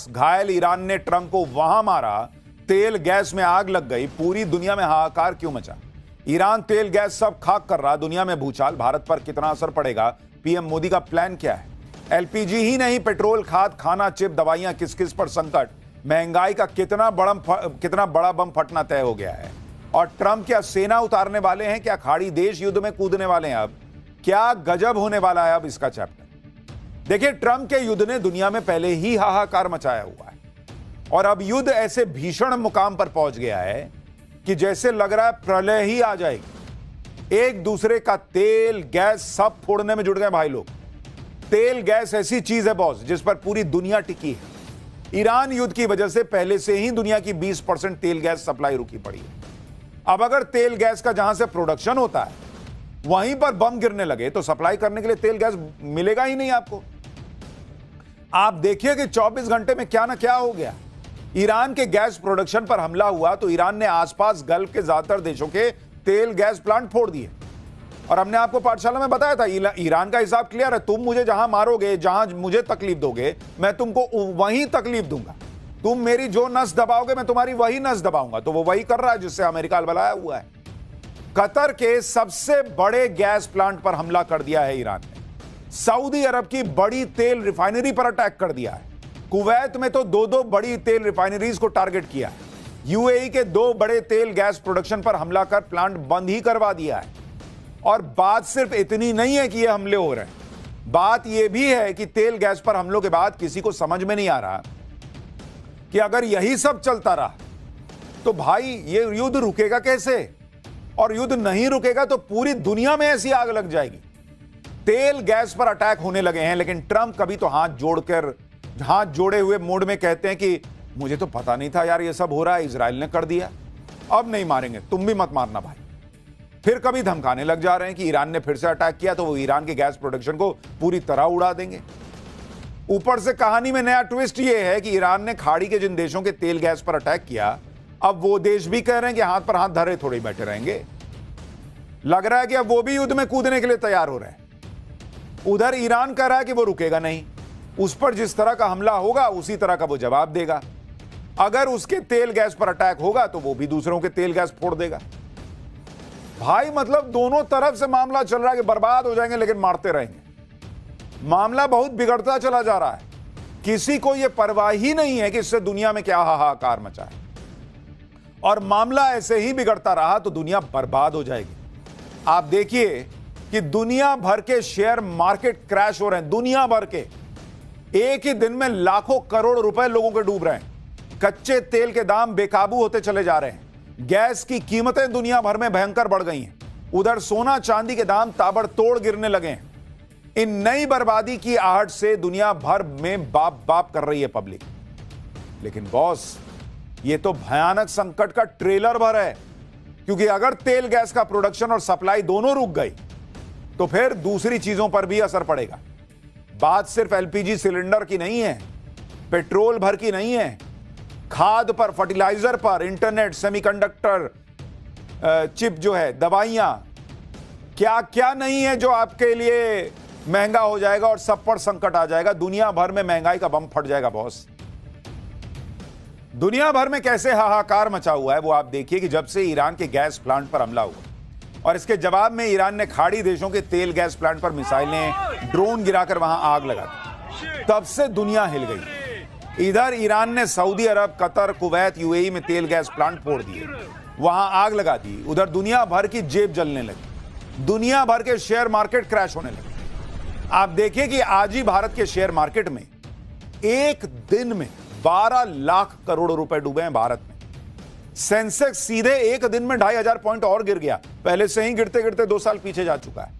घायल ईरान ने ट्रंप को वहां मारा, तेल गैस में आग लग गई, पूरी दुनिया में हाहाकार क्यों मचा? ईरान तेल गैस सब खाक कर रहा, दुनिया में भूचाल, भारत पर कितना असर पड़ेगा? पीएम मोदी का प्लान क्या है? एलपीजी ही नहीं, पेट्रोल, खाद, खाना, चिप, दवाइयां, किस किस पर संकट, महंगाई का कितना बड़ा बम फटना तय हो गया है। और ट्रंप क्या सेना उतारने वाले हैं? क्या खाड़ी देश युद्ध में कूदने वाले हैं? अब क्या गजब होने वाला है अब इसका चैप्टर। देखिए, ट्रंप के युद्ध ने दुनिया में पहले ही हाहाकार मचाया हुआ है और अब युद्ध ऐसे भीषण मुकाम पर पहुंच गया है कि जैसे लग रहा है प्रलय ही आ जाएगी। एक दूसरे का तेल गैस सब फोड़ने में जुट गए भाई लोग। तेल गैस ऐसी चीज है बॉस जिस पर पूरी दुनिया टिकी है। ईरान युद्ध की वजह से पहले से ही दुनिया की 20% तेल गैस सप्लाई रुकी पड़ी है। अब अगर तेल गैस का जहां से प्रोडक्शन होता है वहीं पर बम गिरने लगे तो सप्लाई करने के लिए तेल गैस मिलेगा ही नहीं आपको। आप देखिए कि 24 घंटे में क्या ना क्या हो गया। ईरान के गैस प्रोडक्शन पर हमला हुआ तो ईरान ने आसपास गल्फ के ज्यादातर देशों के तेल गैस प्लांट फोड़ दिए। और हमने आपको पाठशाला में बताया था, ईरान का हिसाब क्लियर है। तुम मुझे जहां मारोगे, जहां मुझे तकलीफ दोगे, मैं तुमको वहीं तकलीफ दूंगा। तुम मेरी जो नस दबाओगे मैं तुम्हारी वही नस दबाऊंगा। तो वो वही कर रहा है जिससे अमेरिका अलबलाया हुआ है। कतर के सबसे बड़े गैस प्लांट पर हमला कर दिया है ईरान ने। सऊदी अरब की बड़ी तेल रिफाइनरी पर अटैक कर दिया है। कुवैत में तो दो बड़ी तेल रिफाइनरीज को टारगेट किया है। यूएई के 2 बड़े तेल गैस प्रोडक्शन पर हमला कर प्लांट बंद ही करवा दिया है। और बात सिर्फ इतनी नहीं है कि ये हमले हो रहे हैं, बात यह भी है कि तेल गैस पर हमलों के बाद किसी को समझ में नहीं आ रहा कि अगर यही सब चलता रहा तो भाई ये युद्ध रुकेगा कैसे? और युद्ध नहीं रुकेगा तो पूरी दुनिया में ऐसी आग लग जाएगी। तेल गैस पर अटैक होने लगे हैं, लेकिन ट्रंप कभी तो हाथ जोड़े हुए मोड में कहते हैं कि मुझे तो पता नहीं था यार ये सब हो रहा है, इजराइल ने कर दिया, अब नहीं मारेंगे, तुम भी मत मारना भाई। फिर कभी धमकाने लग जा रहे हैं कि ईरान ने फिर से अटैक किया तो वो ईरान के गैस प्रोडक्शन को पूरी तरह उड़ा देंगे। ऊपर से कहानी में नया ट्विस्ट ये है कि ईरान ने खाड़ी के जिन देशों के तेल गैस पर अटैक किया, अब वो देश भी कह रहे हैं कि हाथ पर हाथ धरे थोड़ी बैठे रहेंगे। लग रहा है कि अब वो भी युद्ध में कूदने के लिए तैयार हो रहे हैं। उधर ईरान कह रहा है कि वो रुकेगा नहीं, उस पर जिस तरह का हमला होगा उसी तरह का वो जवाब देगा। अगर उसके तेल गैस पर अटैक होगा तो वो भी दूसरों के तेल गैस फोड़ देगा। भाई मतलब दोनों तरफ से मामला चल रहा है कि बर्बाद हो जाएंगे लेकिन मारते रहेंगे। मामला बहुत बिगड़ता चला जा रहा है। किसी को यह परवाह ही नहीं है कि इससे दुनिया में क्या हाहाकार मचा है। और मामला ऐसे ही बिगड़ता रहा तो दुनिया बर्बाद हो जाएगी। आप देखिए कि दुनिया भर के शेयर मार्केट क्रैश हो रहे हैं। दुनिया भर के एक ही दिन में लाखों करोड़ रुपए लोगों के डूब रहे हैं। कच्चे तेल के दाम बेकाबू होते चले जा रहे हैं। गैस की कीमतें दुनिया भर में भयंकर बढ़ गई हैं। उधर सोना चांदी के दाम ताबड़तोड़ गिरने लगे हैं। इन नई बर्बादी की आहट से दुनिया भर में बाप बाप कर रही है पब्लिक। लेकिन बॉस, ये तो भयानक संकट का ट्रेलर भर है, क्योंकि अगर तेल गैस का प्रोडक्शन और सप्लाई दोनों रुक गई तो फिर दूसरी चीजों पर भी असर पड़ेगा। बात सिर्फ एलपीजी सिलेंडर की नहीं है, पेट्रोल भर की नहीं है, खाद पर, फर्टिलाइजर पर, इंटरनेट, सेमीकंडक्टर, चिप जो है, दवाइयां, क्या क्या नहीं है जो आपके लिए महंगा हो जाएगा और सब पर संकट आ जाएगा। दुनिया भर में महंगाई का बम फट जाएगा बॉस। दुनिया भर में कैसे हाहाकार मचा हुआ है वो आप देखिए कि जब से ईरान के गैस प्लांट पर हमला हुआ और इसके जवाब में ईरान ने खाड़ी देशों के तेल गैस प्लांट पर मिसाइलें, ड्रोन गिराकर वहां आग लगा दी, तब से दुनिया हिल गई। इधर ईरान ने सऊदी अरब, कतर, कुवैत, यूएई में तेल गैस प्लांट फोड़ दिए, वहां आग लगा दी। उधर दुनिया भर की जेब जलने लगी, दुनिया भर के शेयर मार्केट क्रैश होने लगे। आप देखिए कि आज ही भारत के शेयर मार्केट में एक दिन में 12 लाख करोड़ रुपए डूबे हैं भारत में। सेंसेक्स सीधे एक दिन में 2500 पॉइंट और गिर गया, पहले से ही गिरते गिरते 2 साल पीछे जा चुका है।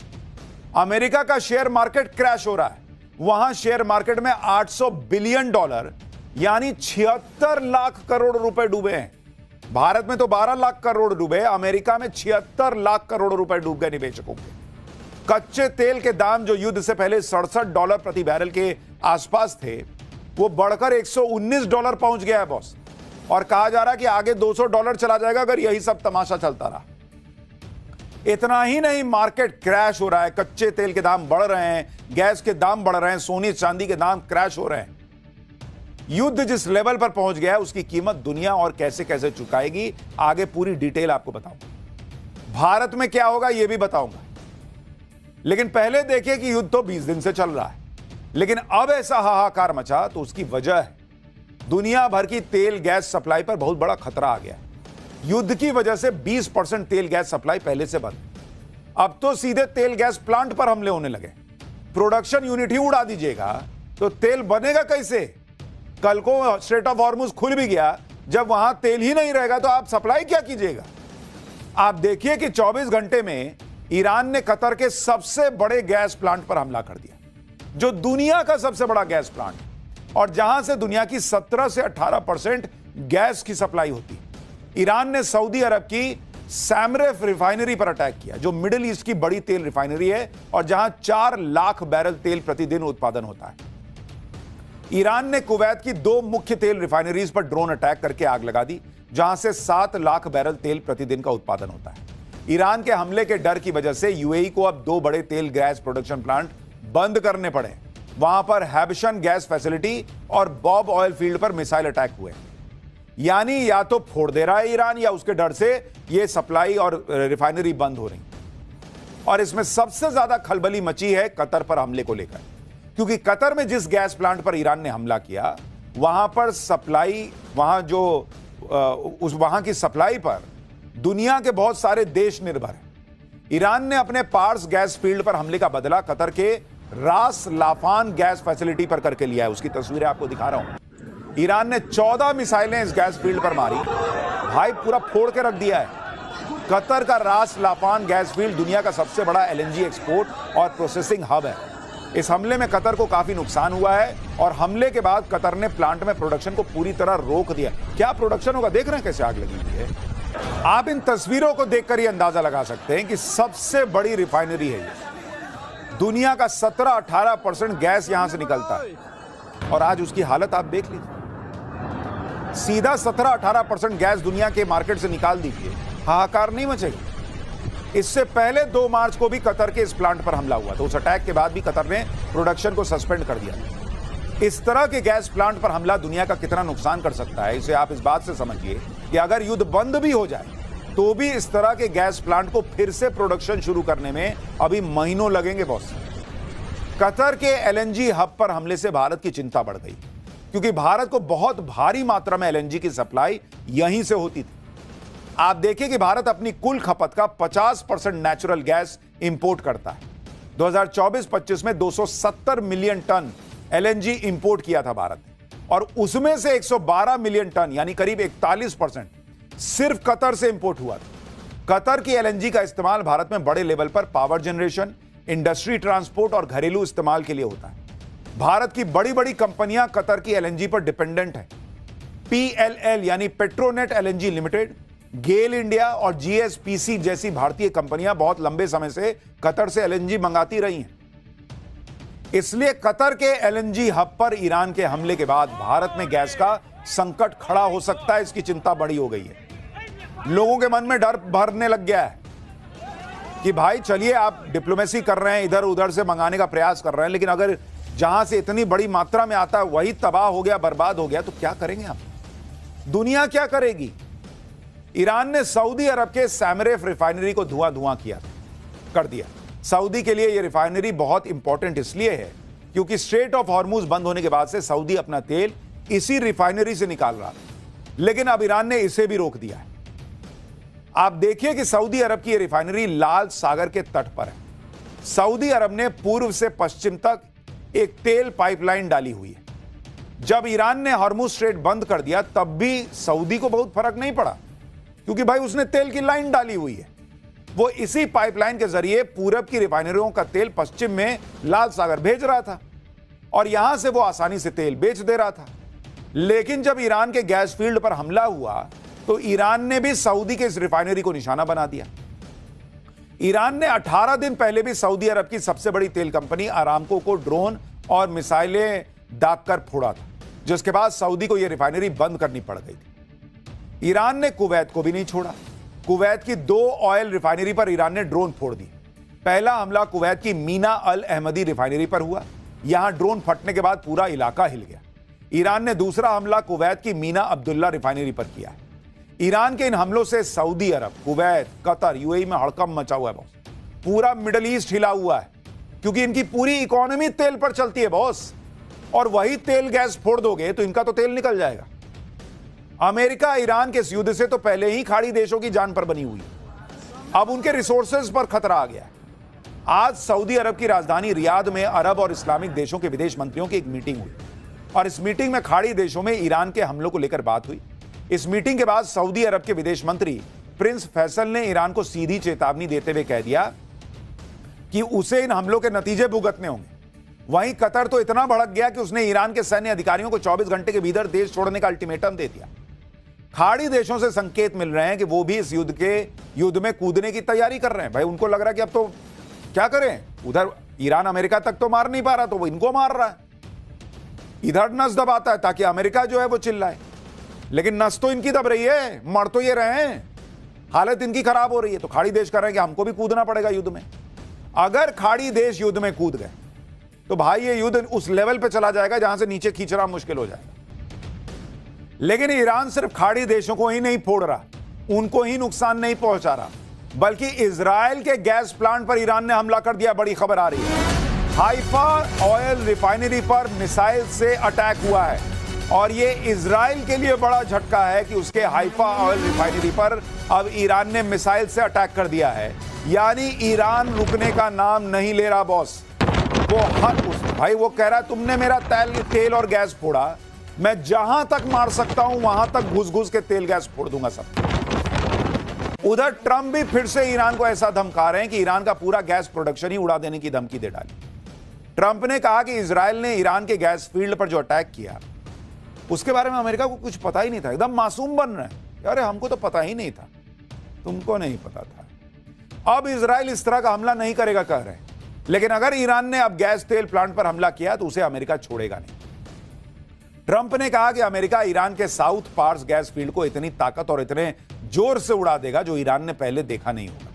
अमेरिका का शेयर मार्केट क्रैश हो रहा है, वहां शेयर मार्केट में $800 बिलियन यानी 76 लाख करोड़ रुपए डूबे हैं। भारत में तो 12 लाख करोड़ डूबे, अमेरिका में 76 लाख करोड़ रुपए डूब गए निवेशकों के। कच्चे तेल के दाम जो युद्ध से पहले $67 प्रति बैरल के आसपास थे, वो बढ़कर $119 पहुंच गया है बॉस। और कहा जा रहा है कि आगे $200 चला जाएगा अगर यही सब तमाशा चलता रहा। इतना ही नहीं, मार्केट क्रैश हो रहा है, कच्चे तेल के दाम बढ़ रहे हैं, गैस के दाम बढ़ रहे हैं, सोने चांदी के दाम क्रैश हो रहे हैं। युद्ध जिस लेवल पर पहुंच गया है उसकी कीमत दुनिया और कैसे कैसे चुकाएगी, आगे पूरी डिटेल आपको बताऊंगा। भारत में क्या होगा यह भी बताऊंगा, लेकिन पहले देखिए कि युद्ध तो 20 दिन से चल रहा है, लेकिन अब ऐसा हाहाकार मचा तो उसकी वजह है दुनिया भर की तेल गैस सप्लाई पर बहुत बड़ा खतरा आ गया। युद्ध की वजह से 20% तेल गैस सप्लाई पहले से बंद, अब तो सीधे तेल गैस प्लांट पर हमले होने लगे। प्रोडक्शन यूनिट ही उड़ा दीजिएगा तो तेल बनेगा कैसे? कल को स्ट्रेट ऑफ हॉर्मुज खुल भी गया, जब वहां तेल ही नहीं रहेगा तो आप सप्लाई क्या कीजिएगा? आप देखिए कि 24 घंटे में ईरान ने कतर के सबसे बड़े गैस प्लांट पर हमला कर दिया, जो दुनिया का सबसे बड़ा गैस प्लांट, और जहां से दुनिया की 17 से 18% गैस की सप्लाई होती है। ईरान ने सऊदी अरब की सैमरेफ रिफाइनरी पर अटैक किया, जो मिडिल ईस्ट की बड़ी तेल रिफाइनरी है और जहां 4 लाख बैरल तेल प्रतिदिन उत्पादन होता है। ईरान ने कुवैत की 2 मुख्य तेल रिफाइनरीज पर ड्रोन अटैक करके आग लगा दी, जहां से 7 लाख बैरल तेल प्रतिदिन का उत्पादन होता है। ईरान के हमले के डर की वजह से यूएई को अब 2 बड़े तेल गैस प्रोडक्शन प्लांट बंद करने पड़े। वहां पर हैबशन गैस फैसिलिटी और बॉब ऑयल फील्ड पर मिसाइल अटैक हुए। यानी या तो फोड़ दे रहा है ईरान, या उसके डर से यह सप्लाई और रिफाइनरी बंद हो रही। और इसमें सबसे ज्यादा खलबली मची है कतर पर हमले को लेकर, क्योंकि कतर में जिस गैस प्लांट पर ईरान ने हमला किया, वहां पर सप्लाई, वहां की सप्लाई पर दुनिया के बहुत सारे देश निर्भर हैं। ईरान ने अपने पार्स गैस फील्ड पर हमले का बदला कतर के रास लाफान गैस फैसिलिटी पर करके लिया है। उसकी तस्वीरें आपको दिखा रहा हूं। ईरान ने 14 मिसाइलें इस गैस फील्ड पर मारी, भाई पूरा फोड़ के रख दिया है। कतर का रास लाफान गैस फील्ड दुनिया का सबसे बड़ा एलएनजी एक्सपोर्ट और प्रोसेसिंग हब है। इस हमले में कतर को काफी नुकसान हुआ है, और हमले के बाद कतर ने प्लांट में प्रोडक्शन को पूरी तरह रोक दिया। क्या प्रोडक्शन होगा, देख रहे हैं कैसे आग लगी हुई है। आप इन तस्वीरों को देखकर यह अंदाजा लगा सकते हैं कि सबसे बड़ी रिफाइनरी है ये। दुनिया का 17-18% गैस यहां से निकलता है, और आज उसकी हालत आप देख लीजिए। सीधा 17-18% गैस दुनिया के मार्केट से निकाल दीजिए, हाहाकार नहीं मचेगा। इससे पहले 2 मार्च को भी कतर के इस प्लांट पर हमला हुआ, तो उस अटैक के बाद भी कतर ने प्रोडक्शन को सस्पेंड कर दिया। इस तरह के गैस प्लांट पर हमला दुनिया का कितना नुकसान कर सकता है, इसे आप इस बात से समझिए कि अगर युद्ध बंद भी हो जाए तो भी इस तरह के गैस प्लांट को फिर से प्रोडक्शन शुरू करने में अभी महीनों लगेंगे बॉस। कतर के एलएनजी हब पर हमले से भारत की चिंता बढ़ गई, क्योंकि भारत को बहुत भारी मात्रा में एलएनजी की सप्लाई यहीं से होती थी। आप देखिए कि भारत अपनी कुल खपत का 50% नेचुरल गैस इंपोर्ट करता है। 2024-25 में 270 मिलियन टन एलएनजी इंपोर्ट किया था भारत ने, और उसमें से 112 मिलियन टन यानी करीब 41% सिर्फ कतर से इंपोर्ट हुआ था। कतर की एलएनजी का इस्तेमाल भारत में बड़े लेवल पर पावर जनरेशन, इंडस्ट्री ट्रांसपोर्ट और घरेलू इस्तेमाल के लिए होता है। भारत की बड़ी बड़ी कंपनियां कतर की एलएनजी पर डिपेंडेंट हैं। पीएलएल यानी पेट्रोनेट एलएनजी लिमिटेड, गेल इंडिया और जीएसपीसी जैसी भारतीय कंपनियां बहुत लंबे समय से कतर से एलएनजी मंगाती रही हैं। इसलिए कतर के एलएनजी हब पर ईरान के हमले के बाद भारत में गैस का संकट खड़ा हो सकता है, इसकी चिंता बड़ी हो गई है। लोगों के मन में डर भरने लग गया है कि भाई चलिए आप डिप्लोमेसी कर रहे हैं, इधर उधर से मंगाने का प्रयास कर रहे हैं, लेकिन अगर जहां से इतनी बड़ी मात्रा में आता है वही तबाह हो गया, बर्बाद हो गया, तो क्या करेंगे आप? दुनिया क्या करेगी? ईरान ने सऊदी अरब के सैमरेफ रिफाइनरी को धुआं कर दिया। सऊदी के लिए यह रिफाइनरी बहुत इंपॉर्टेंट इसलिए है क्योंकि स्ट्रेट ऑफ हॉर्मुज बंद होने के बाद से सऊदी अपना तेल इसी रिफाइनरी से निकाल रहा था, लेकिन अब ईरान ने इसे भी रोक दिया है। आप देखिए कि सऊदी अरब की यह रिफाइनरी लाल सागर के तट पर है। सऊदी अरब ने पूर्व से पश्चिम तक एक तेल पाइपलाइन डाली हुई है। जब ईरान ने हॉर्मुज स्ट्रेट बंद कर दिया तब भी सऊदी को बहुत फर्क नहीं पड़ा, क्योंकि भाई उसने तेल की लाइन डाली हुई है। वो इसी पाइपलाइन के जरिए पूरब की रिफाइनरियों का तेल पश्चिम में लाल सागर भेज रहा था, और यहां से वो आसानी से तेल बेच दे रहा था। लेकिन जब ईरान के गैस फील्ड पर हमला हुआ तो ईरान ने भी सऊदी के इस रिफाइनरी को निशाना बना दिया। ईरान ने 18 दिन पहले भी सऊदी अरब की सबसे बड़ी तेल कंपनी अरामको को ड्रोन और मिसाइलें दागकर फोड़ा था, जिसके बाद सऊदी को यह रिफाइनरी बंद करनी पड़ गई थी। ईरान ने कुवैत को भी नहीं छोड़ा। कुवैत की 2 ऑयल रिफाइनरी पर ईरान ने ड्रोन फोड़ दी। पहला हमला कुवैत की मीना अल अहमदी रिफाइनरी पर हुआ। यहां ड्रोन फटने के बाद पूरा इलाका हिल गया। ईरान ने दूसरा हमला कुवैत की मीना अब्दुल्ला रिफाइनरी पर किया है। ईरान के इन हमलों से सऊदी अरब, कुवैत, कतर, यूएई में हड़कंप मचा हुआ है बॉस। पूरा मिडिल ईस्ट हिला हुआ है, क्योंकि इनकी पूरी इकोनॉमी तेल पर चलती है बॉस। और वही तेल गैस फोड़ दोगे तो इनका तो तेल निकल जाएगा। अमेरिका ईरान के इस युद्ध से तो पहले ही खाड़ी देशों की जान पर बनी हुई है। अब उनके रिसोर्सेज पर खतरा आ गया है। आज सऊदी अरब की राजधानी रियाद में अरब और इस्लामिक देशों के विदेश मंत्रियों की एक मीटिंग हुई और इस मीटिंग में खाड़ी देशों में ईरान के हमलों को लेकर बात हुई। इस मीटिंग के बाद सऊदी अरब के विदेश मंत्री प्रिंस फैसल ने ईरान को सीधी चेतावनी देते हुए कह दिया कि उसे इन हमलों के नतीजे भुगतने होंगे। वहीं कतर तो इतना भड़क गया कि उसने ईरान के सैन्य अधिकारियों को 24 घंटे के भीतर देश छोड़ने का अल्टीमेटम दे दिया। खाड़ी देशों से संकेत मिल रहे हैं कि वो भी इस युद्ध में कूदने की तैयारी कर रहे हैं। भाई उनको लग रहा है कि अब तो क्या करें, उधर ईरान अमेरिका तक तो मार नहीं पा रहा, तो वो इनको मार रहा है। इधर नस दबाता है ताकि अमेरिका जो है वो चिल्लाए, लेकिन नस तो इनकी दब रही है, मर तो ये रहे हैं, हालत इनकी खराब हो रही है। तो खाड़ी देश कर रहे हैं कि हमको भी कूदना पड़ेगा युद्ध में। अगर खाड़ी देश युद्ध में कूद गए तो भाई ये युद्ध उस लेवल पे चला जाएगा जहां से नीचे खींचना मुश्किल हो जाएगा। लेकिन ईरान सिर्फ खाड़ी देशों को ही नहीं फोड़ रहा, उनको ही नुकसान नहीं पहुंचा रहा, बल्कि इजराइल के गैस प्लांट पर ईरान ने हमला कर दिया। बड़ी खबर आ रही है, हाइफा ऑयल रिफाइनरी पर मिसाइल से अटैक हुआ है और ये इजराइल के लिए बड़ा झटका है कि उसके हाइफा ऑयल रिफाइनरी पर अब ईरान ने मिसाइल से अटैक कर दिया है। यानी ईरान रुकने का नाम नहीं ले रहा बॉस। वो भाई वो कह रहा है तुमने मेरा तेल और गैस फोड़ा, मैं जहां तक मार सकता हूं वहां तक घुस घुस के तेल गैस फोड़ दूंगा सब। उधर ट्रंप भी फिर से ईरान को ऐसा धमका रहे हैं कि ईरान का पूरा गैस प्रोडक्शन ही उड़ा देने की धमकी दे डाली। ट्रंप ने कहा कि इजराइल ने ईरान के गैस फील्ड पर जो अटैक किया उसके बारे में अमेरिका को कुछ पता ही नहीं था। एकदम मासूम बन रहे हैं, अरे हमको तो पता ही नहीं था, तुमको नहीं पता था। अब इजराइल इस तरह का हमला नहीं करेगा कह रहे हैं, लेकिन अगर ईरान ने अब गैस तेल प्लांट पर हमला किया तो उसे अमेरिका छोड़ेगा नहीं। ट्रंप ने कहा कि अमेरिका ईरान के साउथ पार्स गैस फील्ड को इतनी ताकत और इतने जोर से उड़ा देगा जो ईरान ने पहले देखा नहीं होगा।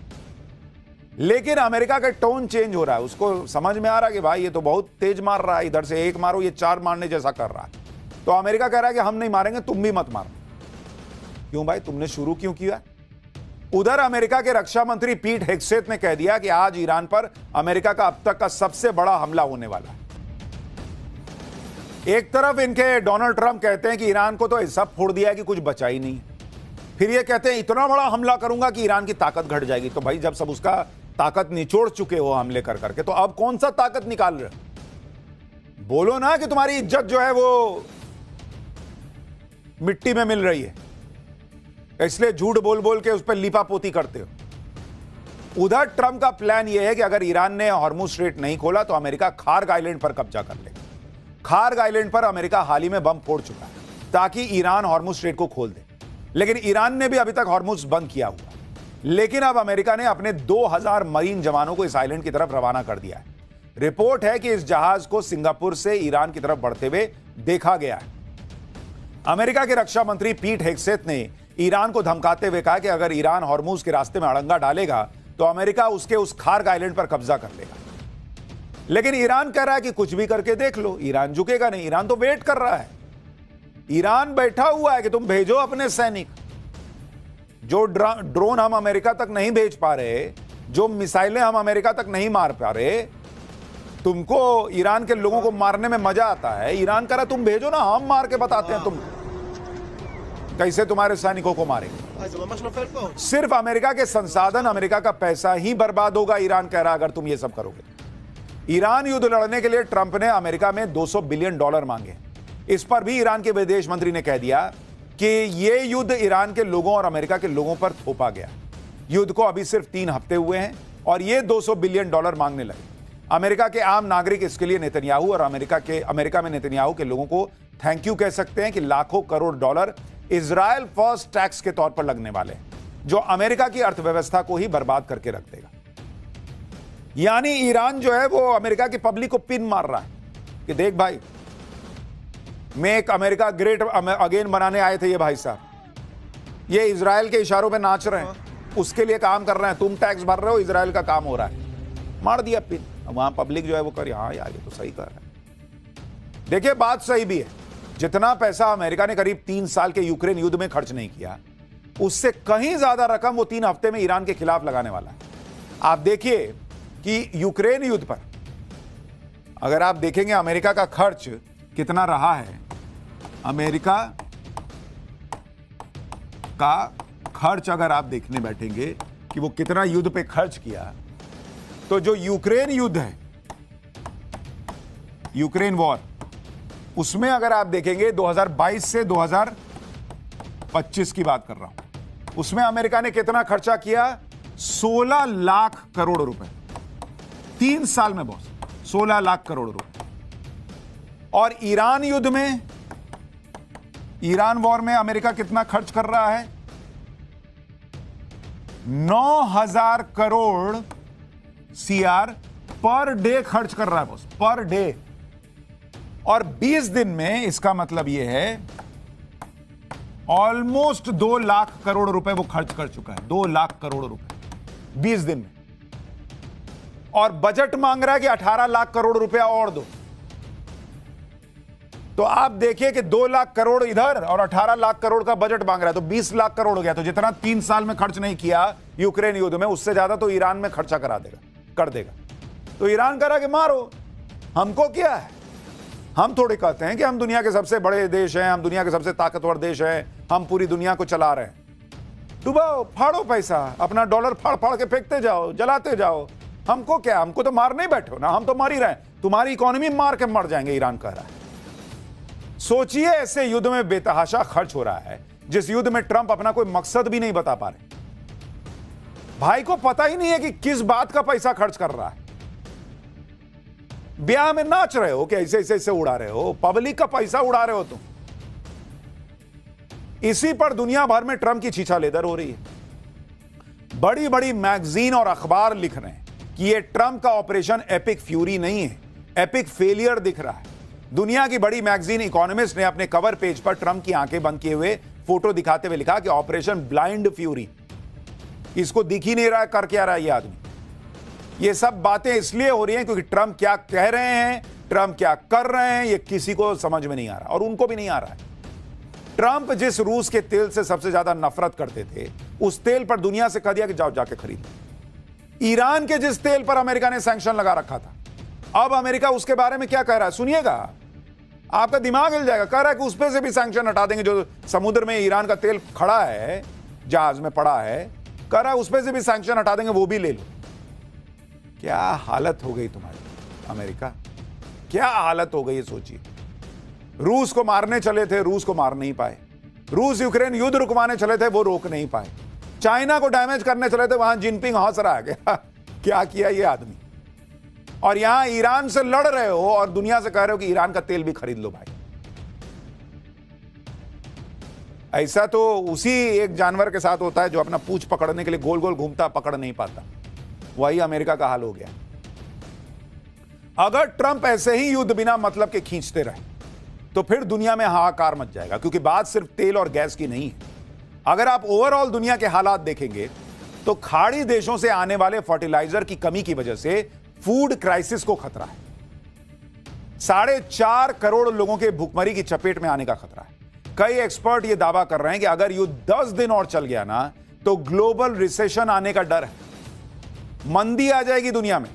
लेकिन अमेरिका का टोन चेंज हो रहा है, उसको समझ में आ रहा है कि भाई ये तो बहुत तेज मार रहा है, इधर से एक मारो ये चार मारने जैसा कर रहा है। तो अमेरिका कह रहा है कि हम नहीं मारेंगे, तुम भी मत मारो। क्यों भाई, तुमने शुरू क्यों किया? उधर अमेरिका के रक्षा मंत्री पीट हेग्सेथ ने कह दिया कि आज ईरान पर अमेरिका का अब तक का सबसे बड़ा हमला होने वाला है। एक तरफ इनके डोनाल्ड ट्रंप कहते हैं कि ईरान को तो ऐसा फोड़ दिया है कि कुछ बचा ही नहीं है, फिर ये कहते हैं इतना बड़ा हमला करूंगा कि ईरान की ताकत घट जाएगी। तो भाई जब सब उसका ताकत निचोड़ चुके हो हमले कर करके, तो अब कौन सा ताकत निकाल रहे हो? बोलो ना कि तुम्हारी इज्जत जो है वो मिट्टी में मिल रही है, इसलिए झूठ बोल बोल के उस पर लिपापोती करते हो। उधर ट्रंप का प्लान यह है कि अगर ईरान ने हॉर्मुज स्ट्रेट नहीं खोला तो अमेरिका खार्ग आइलैंड पर कब्जा कर लेगा। खार्ग आइलैंड पर अमेरिका हाल ही में बम फोड़ चुका है ताकि ईरान हॉर्मुज स्ट्रेट को खोल दे, लेकिन ईरान ने भी अभी तक हॉर्मुज बंद किया हुआ। लेकिन अब अमेरिका ने अपने 2000 मरीन जवानों को इस आइलैंड की तरफ रवाना कर दिया है। रिपोर्ट है कि इस जहाज को सिंगापुर से ईरान की तरफ बढ़ते हुए देखा गया है। अमेरिका के रक्षा मंत्री पीट हेग्सेथ ने ईरान को धमकाते हुए कहा कि अगर ईरान हॉर्मुज के रास्ते में अड़ंगा डालेगा तो अमेरिका उसके उस खार्ग आइलैंड पर कब्जा कर लेगा। लेकिन ईरान कह रहा है कि कुछ भी करके देख लो, ईरान झुकेगा नहीं। ईरान तो वेट कर रहा है, ईरान बैठा हुआ है कि तुम भेजो अपने सैनिक। जो ड्रोन हम अमेरिका तक नहीं भेज पा रहे, जो मिसाइलें हम अमेरिका तक नहीं मार पा रहे, तुमको ईरान के लोगों को मारने में मजा आता है। ईरान कह रहा तुम भेजो ना, हम मार के बताते हैं तुम कैसे तुम्हारे सैनिकों को मारेंगे। सिर्फ अमेरिका के संसाधन, अमेरिका का पैसा ही बर्बाद होगा, ईरान कह रहा अगर तुम ये सब करोगे। ईरान युद्ध लड़ने के लिए ट्रंप ने अमेरिका में $200 बिलियन मांगे। इस पर भी ईरान के विदेश मंत्री ने कह दिया कि यह युद्ध ईरान के लोगों और अमेरिका के लोगों पर थोपा गया। युद्ध को अभी सिर्फ 3 हफ्ते हुए हैं और ये $200 बिलियन मांगने लगे। अमेरिका के आम नागरिक इसके लिए नेतन्याहू और अमेरिका में नेतन्याहू के लोगों को थैंक यू कह सकते हैं कि लाखों crore dollar Israel first tax के तौर पर लगने वाले हैं, जो अमेरिका की अर्थव्यवस्था को ही बर्बाद करके रख देगा। यानी ईरान जो है वो अमेरिका की पब्लिक को पिन मार रहा है कि देख भाई, मेक अमेरिका ग्रेट अगेन बनाने आए थे ये भाई साहब, ये इजराइल के इशारों पे नाच रहे हैं, उसके लिए काम कर रहे हैं, तुम टैक्स भर रहे हो, इजराइल का काम हो रहा है। मार दिया पिन। वहां पब्लिक जो है वो कर, हाँ यार ये तो सही कर रहा है। देखिए बात सही भी है, जितना पैसा अमेरिका ने करीब 3 साल के यूक्रेन युद्ध में खर्च नहीं किया, उससे कहीं ज्यादा रकम वो 3 हफ्ते में ईरान के खिलाफ लगाने वाला है। आप देखिए कि यूक्रेन युद्ध पर अगर आप देखेंगे अमेरिका का खर्च कितना रहा है, अमेरिका का खर्च अगर आप देखने बैठेंगे कि वो कितना युद्ध पे खर्च किया, तो जो यूक्रेन युद्ध है, यूक्रेन वॉर, उसमें अगर आप देखेंगे 2022 से 2025 की बात कर रहा हूं, उसमें अमेरिका ने कितना खर्चा किया? 16 लाख करोड़ रुपए 3 साल में, बॉस 16 लाख करोड़ रुपए। और ईरान युद्ध में, ईरान वॉर में अमेरिका कितना खर्च कर रहा है? 9,000 करोड़ सीआर पर डे खर्च कर रहा है बॉस, पर डे। और 20 दिन में इसका मतलब यह है ऑलमोस्ट 2 लाख करोड़ रुपए वो खर्च कर चुका है, 2 लाख करोड़ रुपए 20 दिन में। और बजट मांग रहा है कि 18 लाख करोड़ रुपया और दो। तो आप देखिए कि 2 लाख करोड़ इधर और 18 लाख करोड़ का बजट मांग रहा है, तो 20 लाख करोड़ हो गया। तो जितना 3 साल में खर्च नहीं किया यूक्रेन युद्ध में, उससे ज्यादा तो ईरान में खर्चा कर देगा। तो ईरान कह रहा कि मारो, हमको क्या है? हम थोड़ी कहते हैं कि हम दुनिया के सबसे बड़े देश हैं, हम दुनिया के सबसे ताकतवर देश हैं, हम पूरी दुनिया को चला रहे हैं। डुबाओ, फाड़ो पैसा, अपना डॉलर फाड़ फाड़ के फेंकते जाओ, जलाते जाओ, हमको क्या? हमको तो मार नहीं बैठो ना, हम तो मर ही रहे हैं, तुम्हारी इकोनॉमी मार के मर जाएंगे, ईरान कह रहा है। सोचिए ऐसे युद्ध में बेतहाशा खर्च हो रहा है, जिस युद्ध में ट्रंप अपना कोई मकसद भी नहीं बता पा रहे। भाई को पता ही नहीं है कि किस बात का पैसा खर्च कर रहा है। ब्याह में नाच रहे हो कि ऐसे ऐसे ऐसे उड़ा रहे हो, पब्लिक का पैसा उड़ा रहे हो तुम। इसी पर दुनिया भर में ट्रंप की छीछालेदर हो रही है। बड़ी बड़ी मैगजीन और अखबार लिख रहे हैं कि यह ट्रंप का ऑपरेशन एपिक फ्यूरी नहीं है, एपिक फेलियर दिख रहा है। दुनिया की बड़ी मैगजीन इकोनॉमिस्ट ने अपने कवर पेज पर ट्रंप की आंखें बंद किए हुए फोटो दिखाते हुए लिखा कि ऑपरेशन ब्लाइंड फ्यूरी। इसको दिख ही नहीं रहा है कर क्या रहा है ये आदमी। ये सब बातें इसलिए हो रही हैं क्योंकि ट्रंप क्या कह रहे हैं, ट्रंप क्या कर रहे हैं, ये किसी को समझ में नहीं आ रहा, और उनको भी नहीं आ रहा है। ट्रंप जिस रूस के तेल से सबसे ज्यादा नफरत करते थे, उस तेल पर दुनिया से कह दिया कि जाओ जाके खरीद। ईरान के जिस तेल पर अमेरिका ने सैंक्शन लगा रखा था, अब अमेरिका उसके बारे में क्या कह रहा है सुनिएगा, आपका दिमाग हिल जाएगा। कह रहा है कि उस पर से भी सैंक्शन हटा देंगे, जो समुद्र में ईरान का तेल खड़ा है, जहाज में पड़ा है, कह रहा है उस पर से भी सैंक्शन हटा देंगे, वो भी ले लो। क्या हालत हो गई तुम्हारी अमेरिका, क्या हालत हो गई है सोचिए। रूस को मारने चले थे, रूस को मार नहीं पाए। रूस यूक्रेन युद्ध रुकवाने चले थे, वो रोक नहीं पाए। चाइना को डैमेज करने चले थे, वहां जिनपिंग हंस रहा है क्या किया ये आदमी। और यहां ईरान से लड़ रहे हो और दुनिया से कह रहे हो कि ईरान का तेल भी खरीद लो भाई। ऐसा तो उसी एक जानवर के साथ होता है जो अपना पूंछ पकड़ने के लिए गोल गोल घूमता, पकड़ नहीं पाता। वही अमेरिका का हाल हो गया। अगर ट्रंप ऐसे ही युद्ध बिना मतलब के खींचते रहे तो फिर दुनिया में हाहाकार मच जाएगा, क्योंकि बात सिर्फ तेल और गैस की नहीं है। अगर आप ओवरऑल दुनिया के हालात देखेंगे तो खाड़ी देशों से आने वाले फर्टिलाइजर की कमी की वजह से फूड क्राइसिस को खतरा है। 4.5 करोड़ लोगों के भूखमरी की चपेट में आने का खतरा है। कई एक्सपर्ट यह दावा कर रहे हैं कि अगर युद्ध 10 दिन और चल गया ना तो ग्लोबल रिसेशन आने का डर है, मंदी आ जाएगी दुनिया में।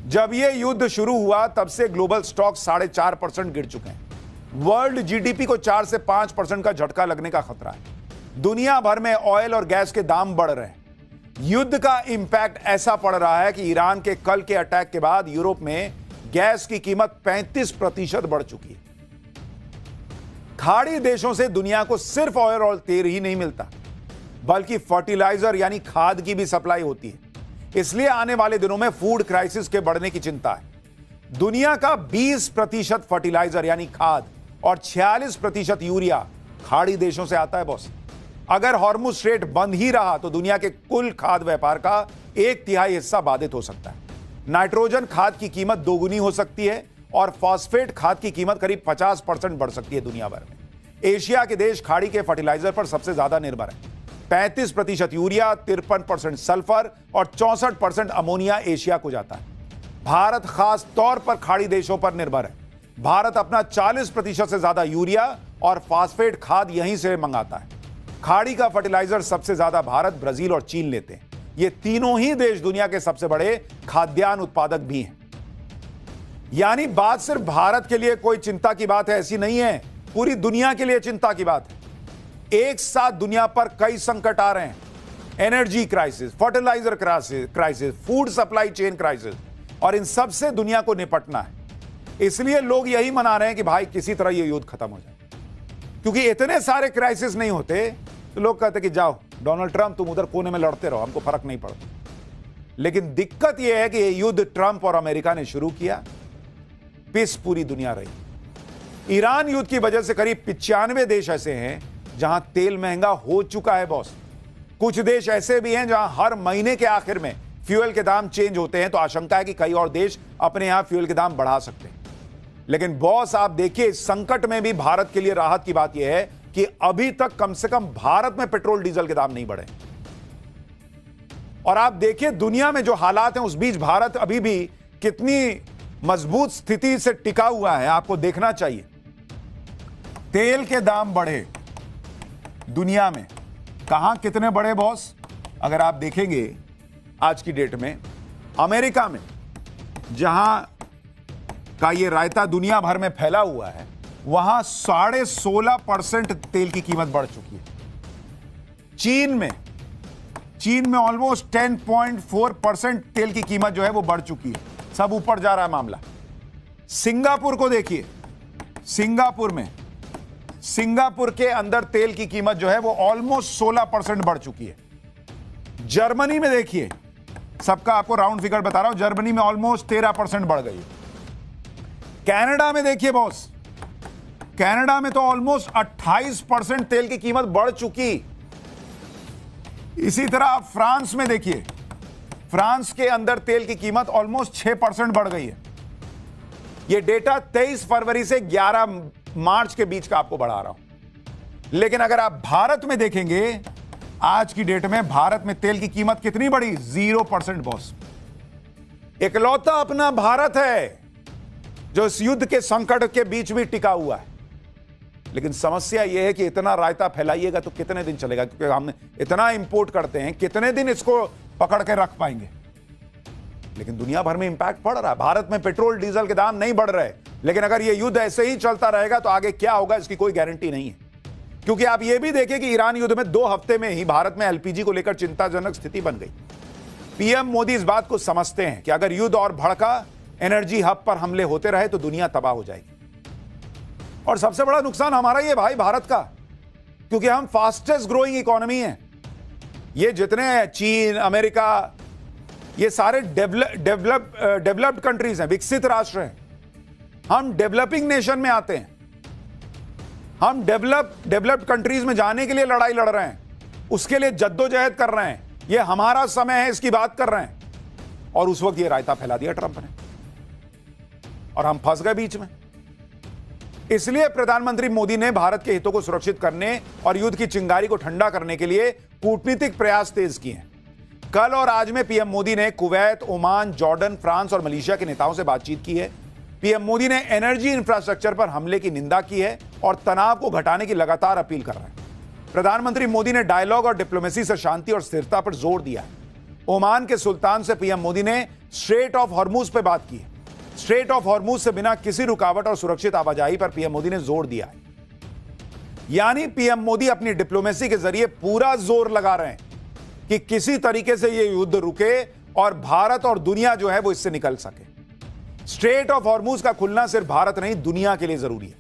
जब यह युद्ध शुरू हुआ तब से ग्लोबल स्टॉक 4.5% गिर चुके हैं। वर्ल्ड जीडीपी को 4 से 5% का झटका लगने का खतरा है। दुनिया भर में ऑयल और गैस के दाम बढ़ रहे हैं। युद्ध का इंपैक्ट ऐसा पड़ रहा है कि ईरान के कल के अटैक के बाद यूरोप में गैस की कीमत 35% बढ़ चुकी है। खाड़ी देशों से दुनिया को सिर्फ ऑयल और तेल ही नहीं मिलता, बल्कि फर्टिलाइजर यानी खाद की भी सप्लाई होती है। इसलिए आने वाले दिनों में फूड क्राइसिस के बढ़ने की चिंता है। दुनिया का 20% फर्टिलाइजर यानी खाद और 46% यूरिया खाड़ी देशों से आता है बॉस। अगर हॉर्मुज स्ट्रेट बंद ही रहा तो दुनिया के कुल खाद व्यापार का 1/3 हिस्सा बाधित हो सकता है। नाइट्रोजन खाद की कीमत दोगुनी हो सकती है और फॉस्फेट खाद की कीमत करीब 50% बढ़ सकती है दुनिया भर में। एशिया के देश खाड़ी के फर्टिलाइजर पर सबसे ज्यादा निर्भर है। 35% यूरिया, 53% सल्फर और 64% अमोनिया एशिया को जाता है। भारत खास तौर पर खाड़ी देशों पर निर्भर है। भारत अपना 40% से ज्यादा यूरिया और फास्फेट खाद यहीं से मंगाता है। खाड़ी का फर्टिलाइजर सबसे ज्यादा भारत, ब्राजील और चीन लेते हैं। ये तीनों ही देश दुनिया के सबसे बड़े खाद्यान्न उत्पादक भी हैं। यानी बात सिर्फ भारत के लिए कोई चिंता की बात है ऐसी नहीं है, पूरी दुनिया के लिए चिंता की बात है। एक साथ दुनिया पर कई संकट आ रहे हैं, energy crisis, fertiliser crisis, food supply chain crisis, और इन सब से दुनिया को निपटना है। इसलिए लोग यही मना रहे हैं कि भाई किसी तरह ये युद्ध खत्म हो जाए, क्योंकि इतने सारे क्राइसिस नहीं होते तो लोग कहते कि जाओ डोनाल्ड ट्रंप तुम उधर कोने में लड़ते रहो, हमको फर्क नहीं पड़ता। लेकिन दिक्कत यह है कि ये युद्ध ट्रंप और अमेरिका ने शुरू किया, पिस पूरी दुनिया रही। ईरान युद्ध की वजह से करीब 95 देश ऐसे हैं जहां तेल महंगा हो चुका है बॉस। कुछ देश ऐसे भी हैं जहां हर महीने के आखिर में फ्यूल के दाम चेंज होते हैं, तो आशंका है कि कई और देश अपने यहां फ्यूल के दाम बढ़ा सकते हैं। लेकिन बॉस आप देखिए, इस संकट में भी भारत के लिए राहत की बात यह है कि अभी तक कम से कम भारत में पेट्रोल डीजल के दाम नहीं बढ़े। और आप देखिए दुनिया में जो हालात हैं, उस बीच भारत अभी भी कितनी मजबूत स्थिति से टिका हुआ है, आपको देखना चाहिए। तेल के दाम बढ़े दुनिया में, कहां कितने बढ़े बॉस? अगर आप देखेंगे आज की डेट में, अमेरिका में जहां का ये रायता दुनिया भर में फैला हुआ है, वहां 16.5% तेल की कीमत बढ़ चुकी है। चीन में ऑलमोस्ट 10.4% तेल की कीमत जो है वो बढ़ चुकी है। सब ऊपर जा रहा है मामला। सिंगापुर को देखिए, सिंगापुर के अंदर तेल की कीमत जो है वो ऑलमोस्ट 16% बढ़ चुकी है। जर्मनी में देखिए, सबका आपको राउंड फिगर बता रहा हूं, जर्मनी में ऑलमोस्ट 13% बढ़ गई है। कनाडा में देखिए बॉस, कनाडा में तो ऑलमोस्ट 28% तेल की कीमत बढ़ चुकी। इसी तरह आप फ्रांस में देखिए, फ्रांस के अंदर तेल की कीमत ऑलमोस्ट 6% बढ़ गई है। यह डेटा 23 फरवरी से 11 मार्च के बीच का आपको बढ़ा रहा हूं। लेकिन अगर आप भारत में देखेंगे, आज की डेट में भारत में तेल की कीमत कितनी बढ़ी? 0% बॉस। इकलौता अपना भारत है जो इस युद्ध के संकट के बीच भी टिका हुआ है। लेकिन समस्या यह है कि इतना रायता फैलाइएगा तो कितने दिन चलेगा, क्योंकि हम इतना इंपोर्ट करते हैं, कितने दिन इसको पकड़ के रख पाएंगे? लेकिन दुनिया भर में इंपैक्ट पड़ रहा है। भारत में पेट्रोल डीजल के दाम नहीं बढ़ रहे, लेकिन अगर यह युद्ध ऐसे ही चलता रहेगा तो आगे क्या होगा इसकी कोई गारंटी नहीं है। क्योंकि आप यह भी देखें कि ईरान युद्ध में 2 हफ्ते में ही भारत में एलपीजी को लेकर चिंताजनक स्थिति बन गई। पीएम मोदी इस बात को समझते हैं कि अगर युद्ध और भड़का, एनर्जी हब पर हमले होते रहे तो दुनिया तबाह हो जाएगी। और सबसे बड़ा नुकसान हमारा ही है भाई, भारत का, क्योंकि हम फास्टेस्ट ग्रोइंग इकोनॉमी है। ये जितने चीन, अमेरिका, ये सारे डेवलप्ड कंट्रीज हैं, विकसित राष्ट्र हैं। हम डेवलपिंग नेशन में आते हैं। हम डेवलप्ड कंट्रीज में जाने के लिए लड़ाई लड़ रहे हैं, उसके लिए जद्दोजहद कर रहे हैं। ये हमारा समय है, इसकी बात कर रहे हैं। और उस वक्त ये रायता फैला दिया ट्रंप ने, और हम फंस गए बीच में। इसलिए प्रधानमंत्री मोदी ने भारत के हितों को सुरक्षित करने और युद्ध की चिंगारी को ठंडा करने के लिए कूटनीतिक प्रयास तेज किए हैं। कल और आज में पीएम मोदी ने कुवैत, ओमान, जॉर्डन, फ्रांस और मलेशिया के नेताओं से बातचीत की है। पीएम मोदी ने एनर्जी इंफ्रास्ट्रक्चर पर हमले की निंदा की है और तनाव को घटाने की लगातार अपील कर रहे हैं। प्रधानमंत्री मोदी ने डायलॉग और डिप्लोमेसी से शांति और स्थिरता पर जोर दिया है। ओमान के सुल्तान से पीएम मोदी ने स्ट्रेट ऑफ हॉर्मुज पर बात की है। स्ट्रेट ऑफ हॉर्मुज से बिना किसी रुकावट और सुरक्षित आवाजाही पर पीएम मोदी ने जोर दिया है। यानी पीएम मोदी अपनी डिप्लोमेसी के जरिए पूरा जोर लगा रहे हैं कि किसी तरीके से यह युद्ध रुके और भारत और दुनिया जो है वो इससे निकल सके। स्ट्रेट ऑफ हॉर्मुज का खुलना सिर्फ भारत नहीं, दुनिया के लिए जरूरी है।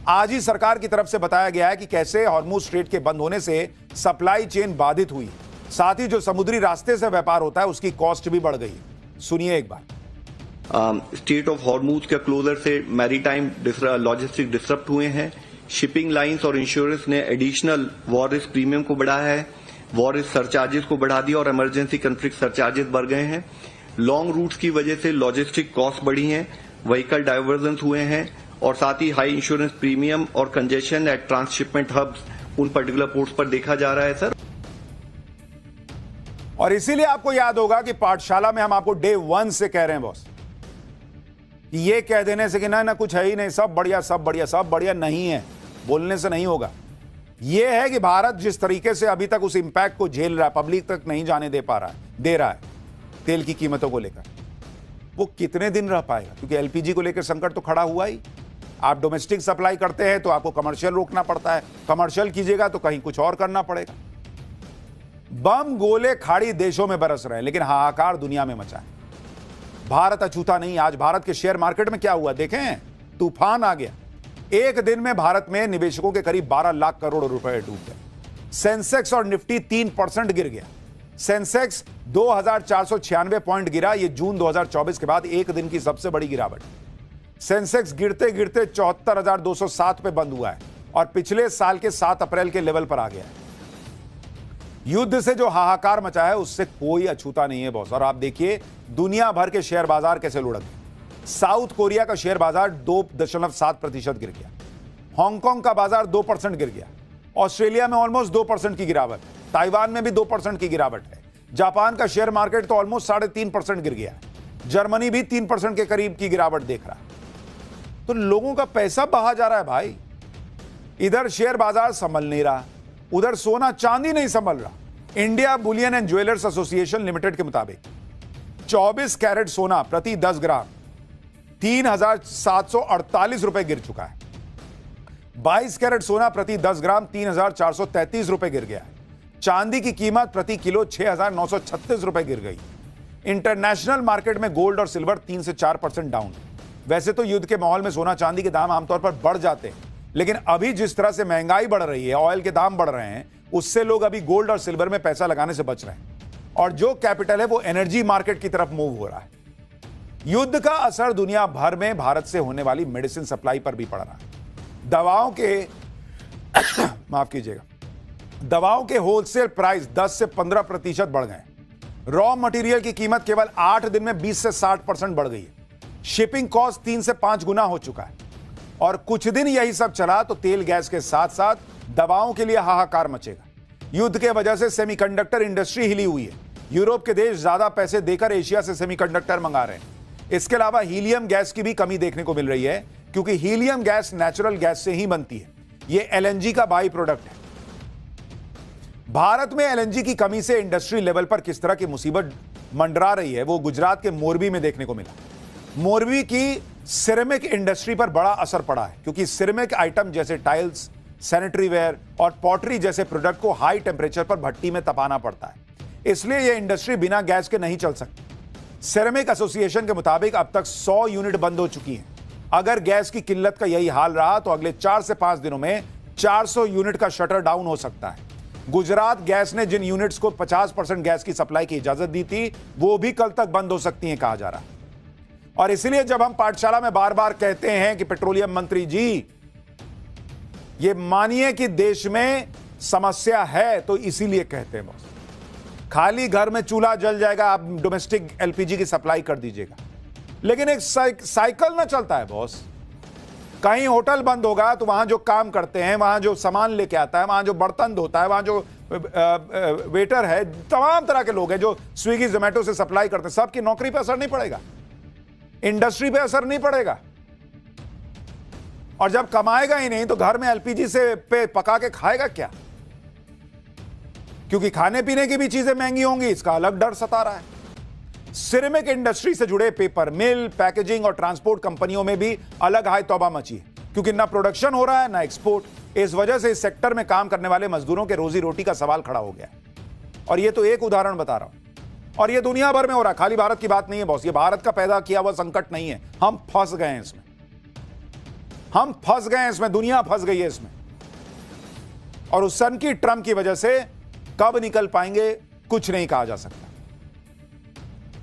आज ही सरकार की तरफ से बताया गया है कि कैसे हॉर्मुज स्ट्रेट के बंद होने से सप्लाई चेन बाधित हुई, साथ ही जो समुद्री रास्ते से व्यापार होता है उसकी कॉस्ट भी बढ़ गई। सुनिए एक बार। स्ट्रेट ऑफ हॉर्मुज के क्लोजर से मैरीटाइम लॉजिस्टिक डिस्टर्ब हुए हैं। शिपिंग लाइंस और इंश्योरेंस ने एडिशनल वॉर रिस्क प्रीमियम को बढ़ाया है, वॉर रिस्क सरचार्जेस को बढ़ा दिया और इमरजेंसी कंफ्लिक्ट सरचार्जेस बढ़ गए हैं। लॉन्ग रूट्स की वजह से लॉजिस्टिक कॉस्ट बढ़ी हैं, व्हीकल डाइवर्जन हुए हैं और साथ ही हाई इंश्योरेंस प्रीमियम और कंजेशन एट ट्रांसशिपमेंट हब्स उन पर्टिकुलर पोर्ट्स पर देखा जा रहा है सर। और इसीलिए आपको याद होगा कि पाठशाला में हम आपको डे 1 से कह रहे हैं बॉस, ये कह देने से कि ना ना कुछ है ही नहीं, सब बढ़िया सब बढ़िया सब बढ़िया नहीं है, बोलने से नहीं होगा। ये है कि भारत जिस तरीके से अभी तक उस इंपैक्ट को झेल रहा है, पब्लिक तक नहीं जाने दे रहा है तेल की कीमतों को लेकर, वो कितने दिन रह पाएगा? क्योंकि एलपीजी को लेकर संकट तो खड़ा हुआ ही। आप डोमेस्टिक सप्लाई करते हैं तो आपको कमर्शियल रोकना पड़ता है, कमर्शियल कीजिएगा तो कहीं कुछ और करना पड़ेगा। बम गोले खाड़ी देशों में बरस रहे हैं, लेकिन हाहाकार दुनिया में मचा है। भारत अछूता नहीं। आज भारत के शेयर मार्केट में क्या हुआ देखें, तूफान आ गया। एक दिन में भारत में निवेशकों के करीब 12 लाख करोड़ रुपए डूब गए। सेंसेक्स और निफ्टी 3% गिर गया। सेंसेक्स 2496 पॉइंट गिरा। यह जून 2024 के बाद एक दिन की सबसे बड़ी गिरावट। सेंसेक्स गिरते गिरते 74,207 पे बंद हुआ है और पिछले साल के 7 अप्रैल के लेवल पर आ गया है। युद्ध से जो हाहाकार मचा है उससे कोई अछूता नहीं है बॉस। और आप देखिए दुनिया भर के शेयर बाजार कैसे लुढ़क गए। साउथ कोरिया का शेयर बाजार 2.7% गिर गया। हांगकांग का बाजार 2% गिर गया। ऑस्ट्रेलिया में ऑलमोस्ट 2% की गिरावट है। ताइवान में भी 2% की गिरावट है। जापान का शेयर मार्केट तो ऑलमोस्ट 3.5% गिर गया है। जर्मनी भी 3% के करीब की गिरावट देख रहा है। तो लोगों का पैसा बहा जा रहा है भाई। इधर शेयर बाजार संभल नहीं रहा, उधर सोना चांदी नहीं संभल रहा। India Boolean and jewellers association limited के मुताबिक 24 कैरेट सोना प्रति 10 ग्राम 3,748 रुपए गिर चुका है। 22 कैरेट सोना प्रति 10 ग्राम 3,433 रुपए गिर गया है। चांदी की कीमत प्रति किलो 6,936 रुपए गिर गई। इंटरनेशनल मार्केट में गोल्ड और सिल्वर 3 से 4% डाउन है। वैसे तो युद्ध के माहौल में सोना चांदी के दाम आमतौर पर बढ़ जाते हैं, लेकिन अभी जिस तरह से महंगाई बढ़ रही है, ऑयल के दाम बढ़ रहे हैं, उससे लोग अभी गोल्ड और सिल्वर में पैसा लगाने से बच रहे हैं और जो कैपिटल है वो एनर्जी मार्केट की तरफ मूव हो रहा है। युद्ध का असर दुनिया भर में भारत से होने वाली मेडिसिन सप्लाई पर भी पड़ रहा है। दवाओं के माफ कीजिएगा, दवाओं के होलसेल प्राइस 10 से 15% बढ़ गए। रॉ मटेरियल की कीमत केवल 8 दिन में 20 से 60% बढ़ गई है। शिपिंग कॉस्ट 3 से 5 गुना हो चुका है। और कुछ दिन यही सब चला तो तेल गैस के साथ साथ दवाओं के लिए हाहाकार मचेगा। युद्ध के वजह से सेमीकंडक्टर इंडस्ट्री हिली हुई है। यूरोप के देश ज्यादा पैसे देकर एशिया से सेमीकंडक्टर मंगा रहे हैं। इसके अलावा हीलियम गैस की भी कमी देखने को मिल रही है, क्योंकि हीलियम गैस नेचुरल गैस से ही बनती है। यह एलएनजी का बाई प्रोडक्ट है। भारत में एलएनजी की कमी से इंडस्ट्री लेवल पर किस तरह की मुसीबत मंडरा रही है वो गुजरात के मोरबी में देखने को मिला। मोरबी की सिरेमिक इंडस्ट्री पर बड़ा असर पड़ा है, क्योंकि सिरेमिक आइटम जैसे टाइल्स, सैनिटरी वेयर और पॉटरी जैसे प्रोडक्ट को हाई टेम्परेचर पर भट्टी में तपाना पड़ता है। इसलिए यह इंडस्ट्री बिना गैस के नहीं चल सकती। सिरेमिक एसोसिएशन के मुताबिक अब तक 100 यूनिट बंद हो चुकी हैं। अगर गैस की किल्लत का यही हाल रहा तो अगले 4 से 5 दिनों में 400 यूनिट का शटर डाउन हो सकता है। गुजरात गैस ने जिन यूनिट्स को 50% गैस की सप्लाई की इजाजत दी थी वो भी कल तक बंद हो सकती हैं, कहा जा रहा है। और इसलिए जब हम पाठशाला में बार बार कहते हैं कि पेट्रोलियम मंत्री जी ये मानिए कि देश में समस्या है, तो इसीलिए कहते हैं बॉस। खाली घर में चूल्हा जल जाएगा, आप डोमेस्टिक एलपीजी की सप्लाई कर दीजिएगा, लेकिन एक साइकिल ना चलता है बॉस। कहीं होटल बंद होगा तो वहां जो काम करते हैं, वहां जो सामान लेके आता है, वहां जो बर्तन धोता है, वहां जो वेटर है, तमाम तरह के लोग हैं जो स्विगी जोमेटो से सप्लाई करते हैं, सबकी नौकरी पर असर नहीं पड़ेगा, इंडस्ट्री पे असर नहीं पड़ेगा। और जब कमाएगा ही नहीं तो घर में एलपीजी से पे पका के खाएगा क्या? क्योंकि खाने पीने की भी चीजें महंगी होंगी, इसका अलग डर सता रहा है। सिरेमिक इंडस्ट्री से जुड़े पेपर मिल, पैकेजिंग और ट्रांसपोर्ट कंपनियों में भी अलग हाय तौबा मची है, क्योंकि ना प्रोडक्शन हो रहा है ना एक्सपोर्ट। इस वजह से इस सेक्टर में काम करने वाले मजदूरों के रोजी रोटी का सवाल खड़ा हो गया है। और यह तो एक उदाहरण बता रहा हूं, और यह दुनिया भर में हो रहा है, खाली भारत की बात नहीं है बॉस। ये भारत का पैदा किया हुआ संकट नहीं है, हम फंस गए हैं इसमें, हम फंस गए हैं इसमें, दुनिया फंस गई है इसमें। और उस सन की ट्रम्प की वजह से कब निकल पाएंगे कुछ नहीं कहा जा सकता,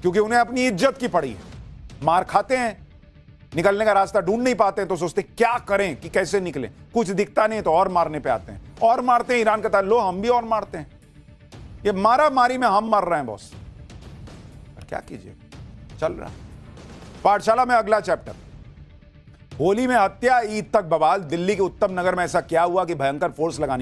क्योंकि उन्हें अपनी इज्जत की पड़ी है। मार खाते हैं, निकलने का रास्ता ढूंढ नहीं पाते हैं, तो सोचते क्या करें कि कैसे निकलें। कुछ दिखता नहीं तो और मारने पे आते हैं, और मारते हैं। ईरान कहता है लो हम भी और मारते हैं। ये मारा मारी में हम मर रहे हैं बॉस, क्या कीजिए, चल रहा। पाठशाला में अगला चैप्टर, होली में हत्या, ईद तक बवाल। दिल्ली के उत्तम नगर में ऐसा क्या हुआ कि भयंकर फोर्स लगानी